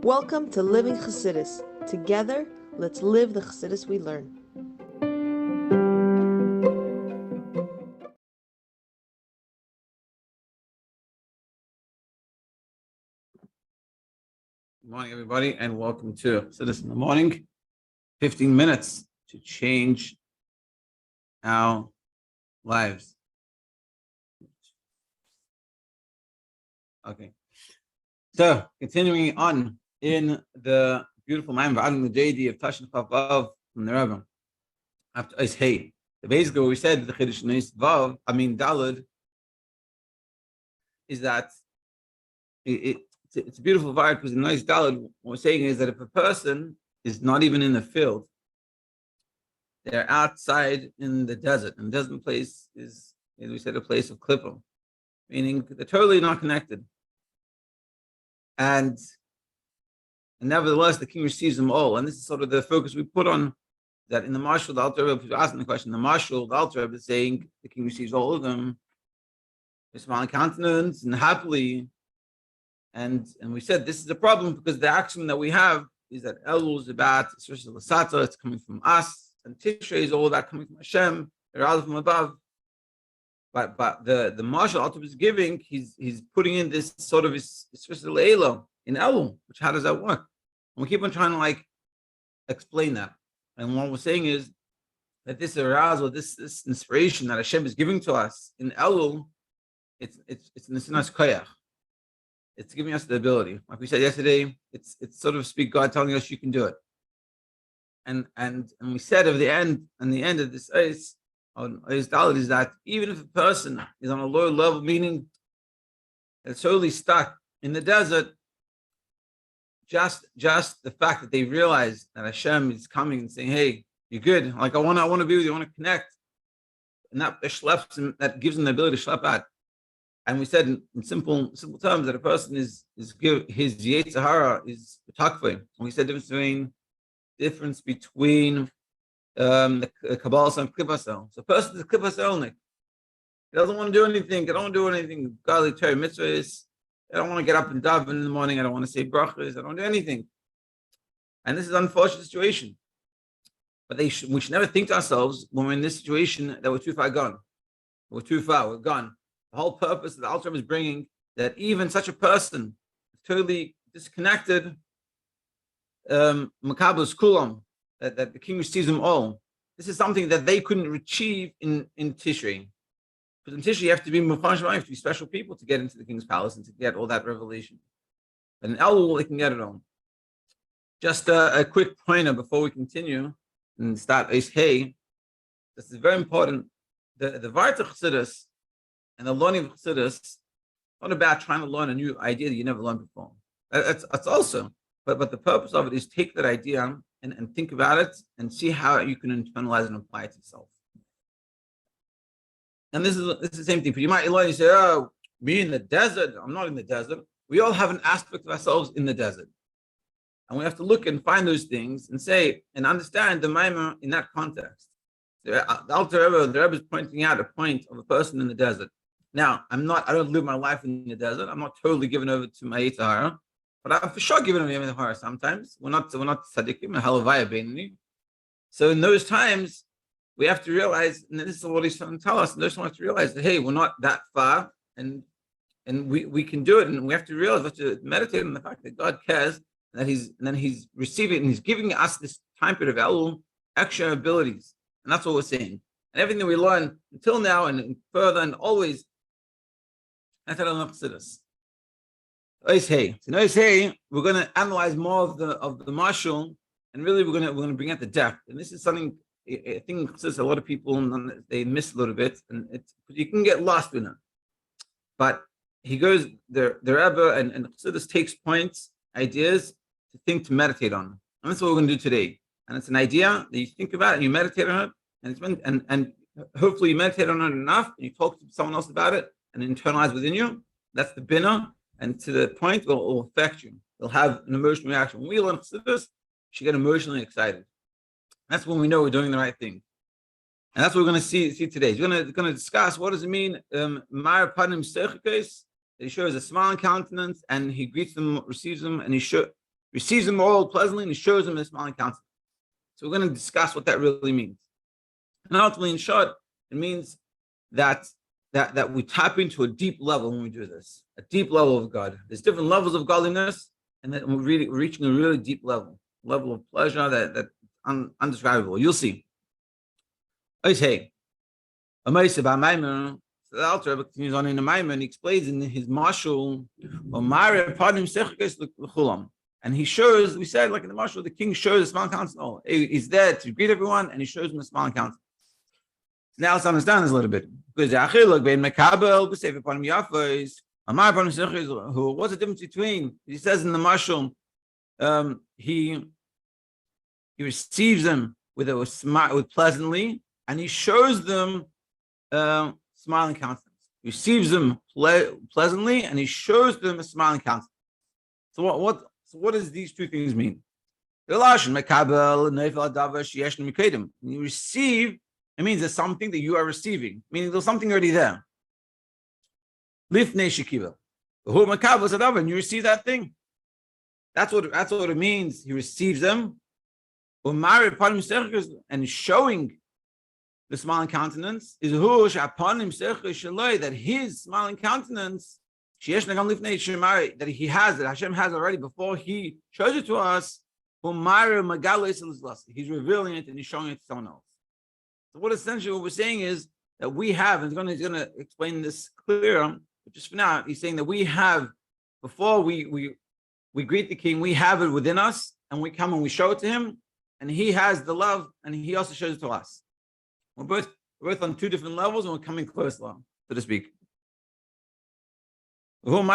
Welcome to Living Chassidus. Together, let's live the Chassidus we learn. Good morning, everybody, and welcome to Chassidus in the Morning. 15 minutes to change our lives. Okay. So, continuing on in the beautiful mind of Ledodi of Tashin Vav from the Rebbe. After Is Hey. Basically, what we said, the Chiddush Neis Vav, Dalad, is that it's a beautiful vibe because in Neis Dalad, what we're saying is that if a person is not even in the field, they're outside in the desert. And the desert place is, as we said, a place of klippah, meaning they're totally not connected. And nevertheless, the king receives them all. And this is sort of the focus we put on that in the Marshal, the Alter Rebbe, asking the question, the Marshal, the Alter Rebbe is saying the king receives all of them, with smiling countenance and happily. And we said this is the problem because the axiom that we have is that Elul is about it's coming from us, and Tishrei is all that coming from Hashem, rather from above. But the Marshal Alter is giving, he's putting in this sort of his Elo in Elul, which how does that work? And we keep on trying to explain that. And what we're saying is that this arousal, this inspiration that Hashem is giving to us in Elul, it's Nesinas Koyach. It's giving us the ability. Like we said yesterday, it's sort of speak God telling us you can do it. And we said at the end of this Eis, on Eis Dalet, is that even if a person is on a lower level, meaning it's totally stuck in the desert, just the fact that they realize that Hashem is coming and saying, "Hey, you're good. Like I want to be with you. I want to connect," and that schleps, that gives them the ability to schlep out. And we said in simple terms that a person is give his Yetzer Hara is takfei. And we said difference between the Kabbalah and Klippasel. So a person is Klippaselnik. He doesn't want to do anything. I don't want to do anything. Godly Torah mitzvahs. I don't want to get up and daven in the morning. I don't want to say brachas. I don't do anything. And this is an unfortunate situation. But we should never think to ourselves when we're in this situation that we're too far gone. We're too far. We're gone. The whole purpose that the Alter Rebbe is bringing, that even such a person is totally disconnected, Makabos Kulam, that the king receives them all. This is something that they couldn't achieve in Tishrei. Because in Tishrei, you have to be Mufan, you have to be special people to get into the king's palace and to get all that revelation. But in Elul, they can get it all. Just a quick pointer before we continue and start Eis Hey. This is very important. The Varta Chassidus and the learning of Chassidus, not about trying to learn a new idea that you never learned before. That's also, but the purpose of it is take that idea and think about it and see how you can internalize and apply it to yourself. And this is the same thing. But you might learn, you say, "Oh, me in the desert." I'm not in the desert. We all have an aspect of ourselves in the desert. And we have to look and find those things and say, and understand the Maimah in that context. The Alter Rebbe, the Rebbe is pointing out a point of a person in the desert. Now, I don't live my life in the desert. I'm not totally given over to my Yetzer Hara, but I'm for sure given over to my Yetzer Hara sometimes. We're not tzaddikim, a halavaya beinani. So in those times, we have to realize, and this is what he's trying to tell us, and those have to realize that, hey, we're not that far, and we can do it, and we have to realize, we have to meditate on the fact that God cares, and then he's receiving, and he's giving us this time period of Elul, extra abilities, and that's what we're saying. And everything we learn until now and further and always, that's how I'm Chassidus. Eis Hey. So in Eis Hey, we're going to analyze more of the Marshal, and really we're going to bring out the depth. And this is something I think Chassidus, a lot of people they miss a little bit, and you can get lost in it. But he goes the Rebbe and Chassidus takes points, ideas to think, to meditate on, and that's what we're going to do today. And it's an idea that you think about and you meditate on it, and hopefully you meditate on it enough, and you talk to someone else about it, and internalize within you. That's the bina, and to the point where it will affect you. It'll have an emotional reaction. When we learn Chassidus, you should get emotionally excited. That's when we know we're doing the right thing. And that's what we're going to see today. We're going to discuss what does it mean, Ma'ar Panim Seichikos, that he shows a smiling countenance, and he greets them, receives them, and he receives them all pleasantly, and he shows them his smiling countenance. So we're going to discuss what that really means. And ultimately, in short, it means that we tap into a deep level when we do this, a deep level of God. There's different levels of godliness, and that we're reaching a really deep level of pleasure that undescribable. You'll see. I say, so the Alter Rebbe continues on in the Maimon, and he explains in his Mashul, and he shows, we said, like in the Mashul, the king shows the smiling countenance. Oh, he's there to greet everyone, and he shows them the smiling countenance. Now let's understand this a little bit. Because what's the difference between, he says in the Mashul, he receives them with pleasantly, and he shows them smiling countenance. He receives them pleasantly, and he shows them a smiling countenance. So what does these two things mean? When you receive, it means there's something that you are receiving, meaning there's something already there. And you receive that thing. That's what it means. He receives them. And showing the smiling countenance is that his smiling countenance that he has, that Hashem has already before he shows it to us. He's revealing it and he's showing it to someone else. So what essentially what we're saying is that we have, and he's going to explain this clearer, but just for now, he's saying that we have, before we greet the king, we have it within us, and we come and we show it to him, and he has the love, and he also shows it to us. We're both on two different levels, and we're coming close, so to speak. And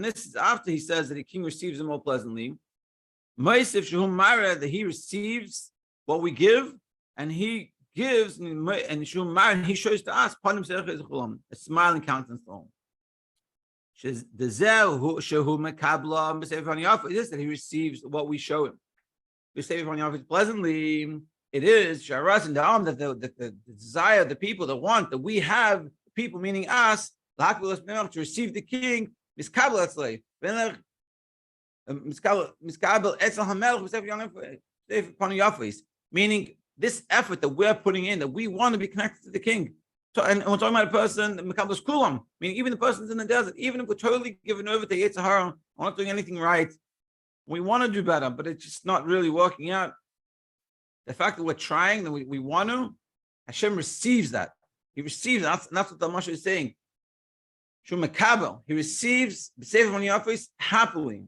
this is after he says that the king receives them all pleasantly. That he receives what we give, and he gives, and he shows to us a smiling countenance. Is this that he receives what we show him. Pleasantly, it is that the desire of the people that want, that we have people, meaning us, to receive the king, meaning this effort that we're putting in, that we want to be connected to the king. So, and we're talking about a person, meaning even the person's in the desert, even if we're totally given over to Yetzer Hara, we're not doing anything right, we want to do better, but it's just not really working out. The fact that we're trying, that we want to, Hashem receives that. He receives that. And that's what the Moshe is saying. He receives the Sefer Yafis happily.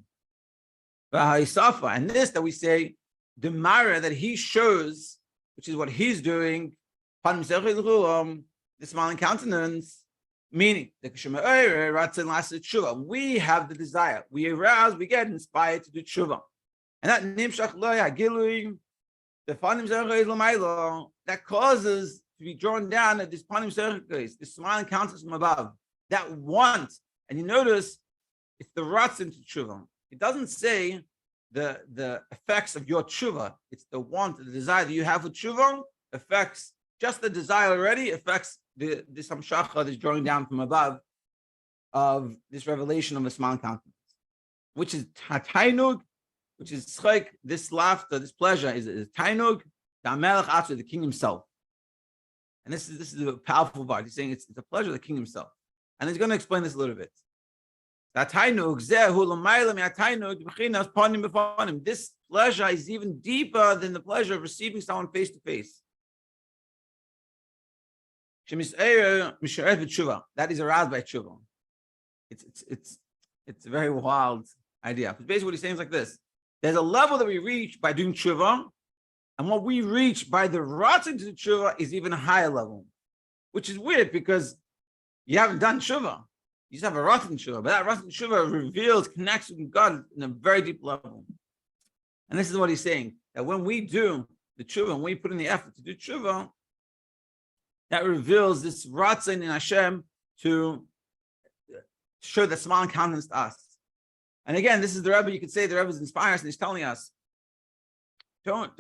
And this that we say, the Mara that he shows, which is what he's doing, the smiling countenance, meaning we have the desire. We arouse, we get inspired to do tshuva. And that nimshach lo that causes to be drawn down at this panim serchis, this smiling countenance from above, that want. And you notice it's the ratzin to tshuva. It doesn't say the effects of your tshuva. It's the want, the desire that you have for tshuva affects, just the desire already affects this hamshacha that is drawing down from above of this revelation of a smiling countenance, which is tainug, which is tzchak, this laughter, this pleasure is tainug, the king himself. And this is a powerful part. He's saying it's a pleasure of the king himself. And he's going to explain this a little bit. This pleasure is even deeper than the pleasure of receiving someone face to face. That is aroused by tshuva. It's a very wild idea. But basically what he's saying is like this. There's a level that we reach by doing tshuva, and what we reach by the ratzon to tshuva is even a higher level, which is weird because you haven't done tshuva. You just have a ratzon tshuva, but that ratzon tshuva reveals, connects with God in a very deep level. And this is what he's saying, that when we do the tshuva, when we put in the effort to do tshuva, that reveals this ratzon in Hashem to show that smiling countenance to us. And again, this is the Rebbe. You could say the Rebbe is inspiring us, and he's telling us, don't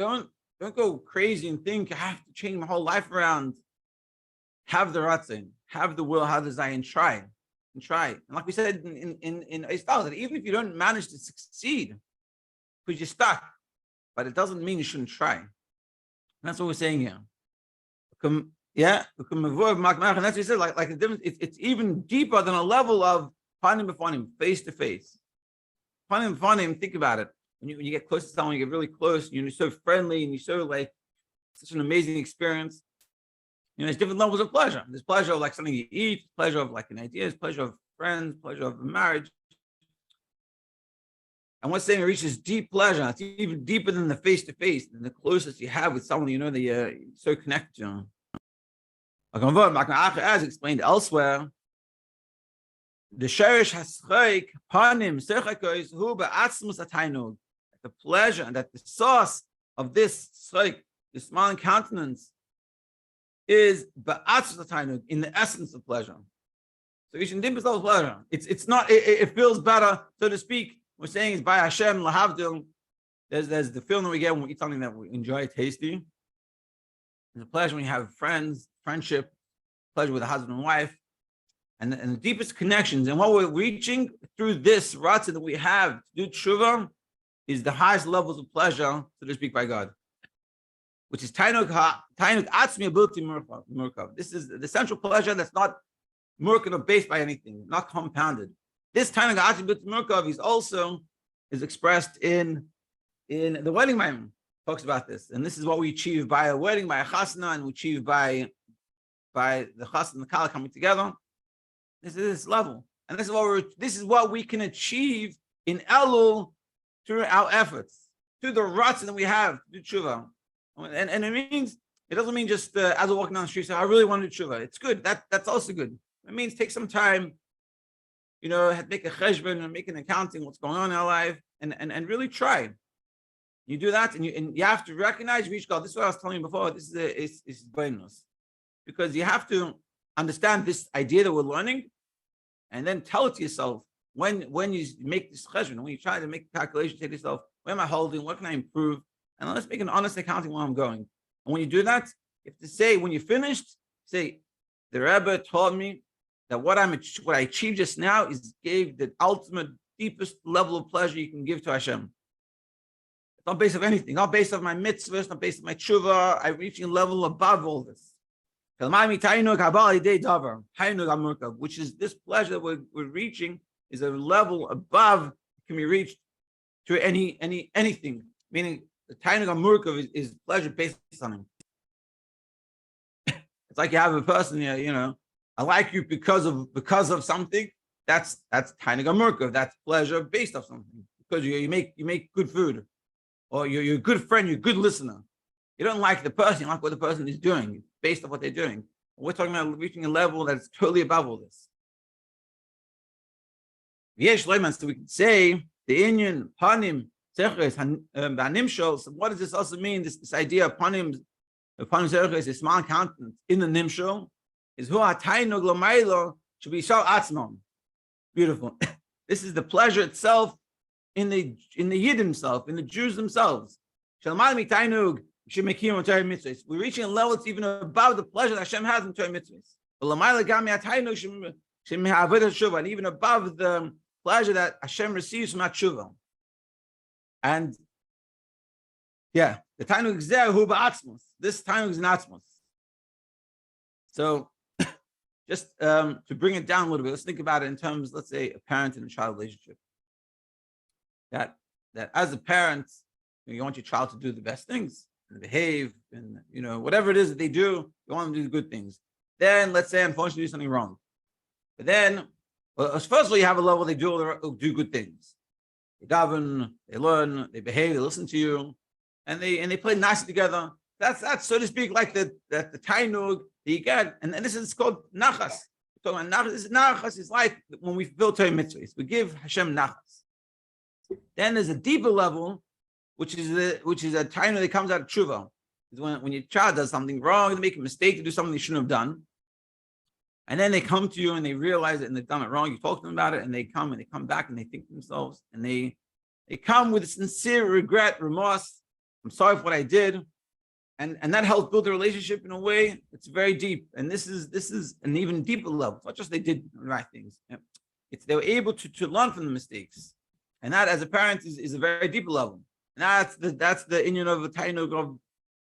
go crazy and think I have to change my whole life around. Have the ratzon, have the will, have the desire, and try. and try. And like we said in Eistal, that even if you don't manage to succeed, because you're stuck, but it doesn't mean you shouldn't try. And that's what we're saying here. And that's what he said, like the difference, it's even deeper than a level of panim b'panim, face to face. Panim b'panim, think about it. When you get close to someone, you get really close, and you're so friendly, and you're so like such an amazing experience. There's different levels of pleasure. There's pleasure of like something you eat, pleasure of like an idea, there's pleasure of friends, pleasure of marriage. And what's saying it reaches deep pleasure. It's even deeper than the face to face, than the closest you have with someone that you're so connected to. As explained elsewhere, the sherish haschaik panim sechakois hu be'atzmus atainug. The pleasure and that the source of this schaik, this smiling countenance, is be'atzmus atainug, in the essence of pleasure. So you should dimp of pleasure. It's not. It feels better, so to speak. We're saying is by Hashem lahavdil. There's the feeling that we get when we eat something that we enjoy, tasty. There's a pleasure when you have friends, friendship, pleasure with a husband and wife, and the deepest connections. And what we're reaching through this ratzah that we have to do tshuva is the highest levels of pleasure, so to speak, by God, which is tainuk atzmi ability murkav. This is the central pleasure that's not murkav or based by anything, not compounded. This tainuk atzmi ability murkav is expressed in the wedding ma'amim. Talks about this, and this is what we achieve by a wedding, by a chasna, and we achieve by the chasna and the kala coming together. This is this level, and this is what we can achieve in Elul through our efforts, through the ratzon that we have to do tshuva. And it doesn't mean just as we're walking down the street, say I really want to do tshuva. It's good. That's also good. It means take some time, make a cheshbon and make an accounting what's going on in our life, and really try. You do that, and you have to recognize, this is what I was telling you before. This is bonus, because you have to understand this idea that we're learning, and then tell it to yourself when you make this cheshbon, when you try to make a calculation, say to yourself, where am I holding? What can I improve? And let's make an honest accounting while I'm going. And when you do that, you have to say, when you're finished, say, the Rebbe taught me that what I achieved just now gave the ultimate, deepest level of pleasure you can give to Hashem. It's not based on anything, not based on my mitzvahs, not based on my tshuva. I'm reaching a level above all this. Which is this pleasure that we're reaching is a level above, can be reached through anything. Meaning the tainug hamurkav is pleasure based on him. It's like you have a person here, I like you because of something. That's tainug hamurkav. That's pleasure based off something. Because you make good food. Or you're a good friend, you're a good listener. You don't like the person, you like what the person is doing, based on what they're doing. We're talking about reaching a level that's totally above all this. So we can say the Inyan, Panim, Seches, Nimshol. So what does this also mean? This idea of Panim Seches, a small countenance in the Nimshol, is Hu Hatainug L'maylo should be Shal Atzmon. Beautiful. This is the pleasure itself in the Yid himself, in the Jews themselves. We're reaching a level that's even above the pleasure that Hashem has in Torah mitzvahs. And even above the pleasure that Hashem receives from Teshuva. And the Tainug is there, hu ba'atzmos. This Tainug is an atzmos. So just to bring it down a little bit, let's think about it in terms, let's say, a parent and a child relationship. That as a parent, you want your child to do the best things and behave, and whatever it is that they do, you want them to do the good things. Then let's say, unfortunately, do something wrong. But then, first of all, you have a level they do good things. They daven, they learn, they behave, they listen to you, and they play nicely together. That's so to speak like the tainug that you get, and this is called nachas. We're talking about nachas. Nachas is like when we fulfill Torah mitzvahs, we give Hashem nachas. Then there's a deeper level, which is a time that comes out of tshuva. Is when your child does something wrong, they make a mistake to do something they shouldn't have done, and then they come to you and they realize it and they've done it wrong. You talk to them about it, and they come back and they think to themselves, and they come with sincere regret, remorse. I'm sorry for what I did, and that helps build a relationship in a way that's very deep. And this is an even deeper level. It's not just they did the right things. It's they were able to learn from the mistakes. And that as a parent is a very deep level. And that's the union of the tainug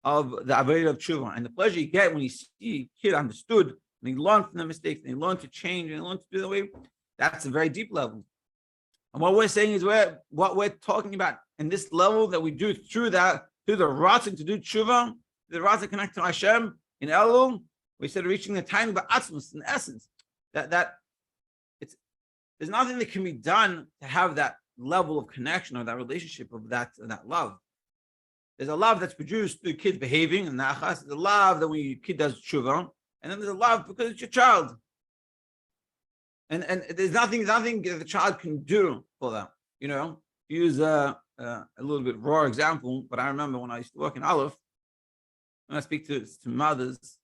of the avodah of tshuva. And the pleasure you get when you see a kid understood and he learned from the mistakes and he learned to change and he learned to do the way, that's a very deep level. And what we're saying is what we're talking about in this level that we do through the ratzon to do tshuva, the ratzon connect to Hashem in Elul, we said reaching the time of atzmus in essence. That it's there's nothing that can be done to have that level of connection or that relationship of that love. There's a love that's produced through kids behaving and nachas. There's a love that when your kid does tshuva, and then there's a love because it's your child. And there's nothing the child can do for that. You know, use a little bit raw example, but I remember when I used to work in Aleph, when I speak to mothers,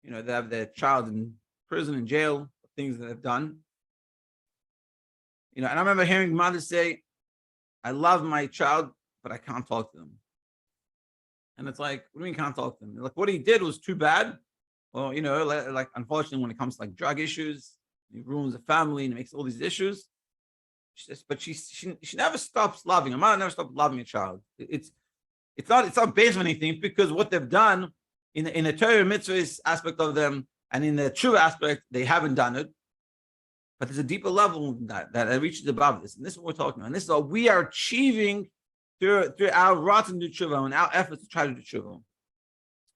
you know, they have their child in prison and jail for things that they've done. You know, and I remember hearing mothers say, I love my child, but I can't talk to them. And it's like, what do you mean can't talk to them? Like, what he did was too bad. Well, you know, like unfortunately, when it comes to like drug issues, he ruins the family and makes all these issues. But she never stops loving. A mother never stops loving a child. It's not based on anything, because what they've done in the Torah mitzvah aspect of them and in the true aspect, they haven't done it. But there's a deeper level that reaches above this, and this is what we're talking about. And this is what we are achieving through our ratzon to do tshuva and our efforts to try to do tshuva.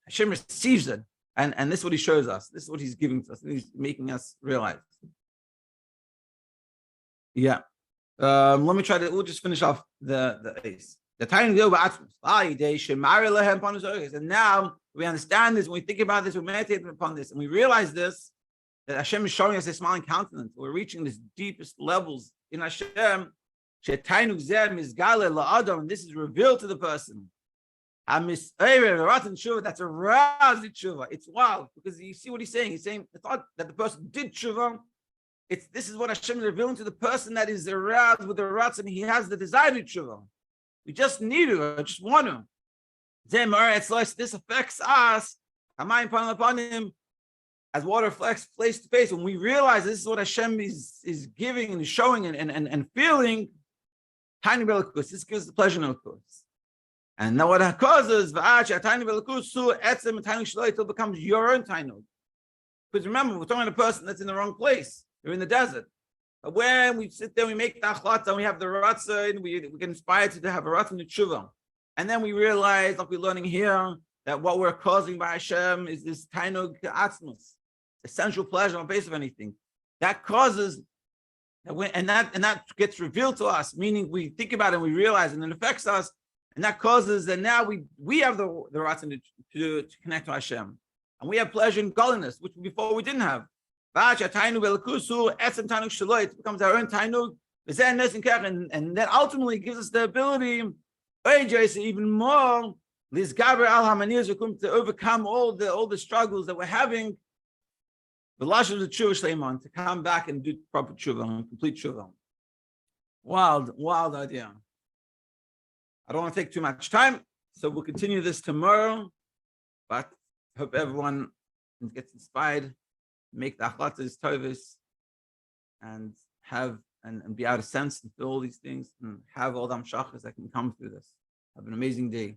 Hashem receives it, and this is what He shows us. This is what He's giving to us, and He's making us realize. Yeah. Let me try to. We'll just finish off the ace. The time to go and now we understand this. When we think about this, we meditate upon this, and we realize this, that Hashem is showing us a smiling countenance. We're reaching this deepest levels in Hashem. And this is revealed to the person. That's aroused in tshuva. It's wild, because you see what he's saying. He's saying it's not that the person did tshuva. This is what Hashem is revealing to the person that is aroused with the ratzon. He has the desire to tshuva. We just need to, just want to. This affects us. Upon him, as water reflects place to place. When we realize this is what Hashem is giving and showing and feeling, tiny belakus. This gives the pleasure of course. And now what it causes, tiny belakusu etzem and tiny shaloi, till it becomes your own tiny. Because remember, we're talking about a person that's in the wrong place. They're in the desert. But when we sit there, we make the achlata, and we have the ratzah, and we get inspired to have a ratzah to tshuva. And then we realize, like we're learning here, that what we're causing by Hashem is this tainug atzmus, essential pleasure on the base of anything. That causes, and that gets revealed to us, meaning we think about it and we realize, and it affects us, and that causes that now we have the ratzah to connect to Hashem. And we have pleasure in godliness, which before we didn't have. It becomes our own tainug, and that ultimately gives us the ability, even more, to overcome all the struggles that we're having. The lash of the tshuva to come back and do proper tshuva and complete tshuva. Wild idea. I don't want to take too much time, so we'll continue this tomorrow. But hope everyone gets inspired, make the achlatas tovus, and have and be out of sense and feel all these things and have all the amshachas that can come through this. Have an amazing day.